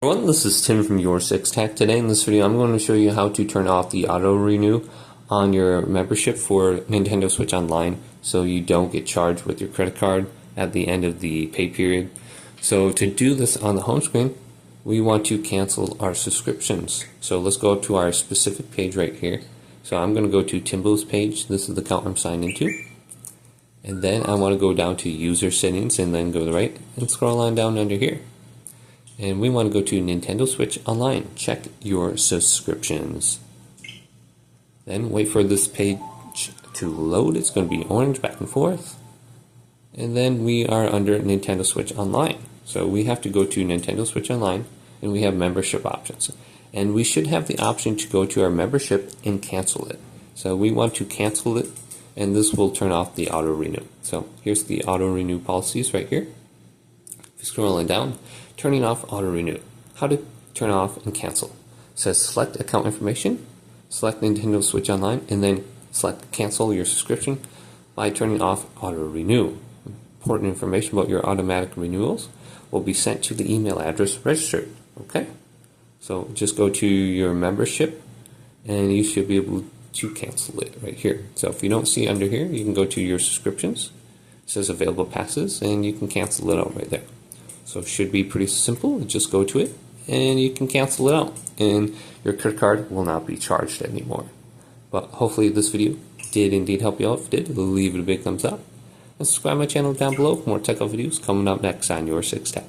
Everyone, this is Tim from YourSixTech. Today in this video I'm going to show you how to turn off the auto renew on your membership for Nintendo Switch Online so you don't get charged with your credit card at the end of the pay period. So to do this on the home screen, we want to cancel our subscriptions. So let's go to our specific page right here. So I'm going to go to Timbo's page. This is the account I'm signed into. And then I want to go down to user settings and then go to the right and scroll on down under here. And we want to go to Nintendo Switch Online. Check your subscriptions. Then wait for this page to load. It's going to be orange back and forth. And then we are under Nintendo Switch Online. So we have to go to Nintendo Switch Online and we have membership options. And we should have the option to go to our membership and cancel it. So we want to cancel it, and this will turn off the auto renew. So here's the auto renew policies right here. Scrolling down, turning off auto renew. How to turn off and cancel. It says select account information, select Nintendo Switch Online, and then select cancel your subscription by turning off auto renew. Important information about your automatic renewals will be sent to the email address registered. Okay, so just go to your membership and you should be able to cancel it right here. So if you don't see under here, you can go to your subscriptions. It says available passes and you can cancel it out right there. So it should be pretty simple. Just go to it and you can cancel it out and your credit card will not be charged anymore. But hopefully this video did indeed help you out. If it did, leave it a big thumbs up and subscribe to my channel down below for more tech videos coming up next on YourSixTech.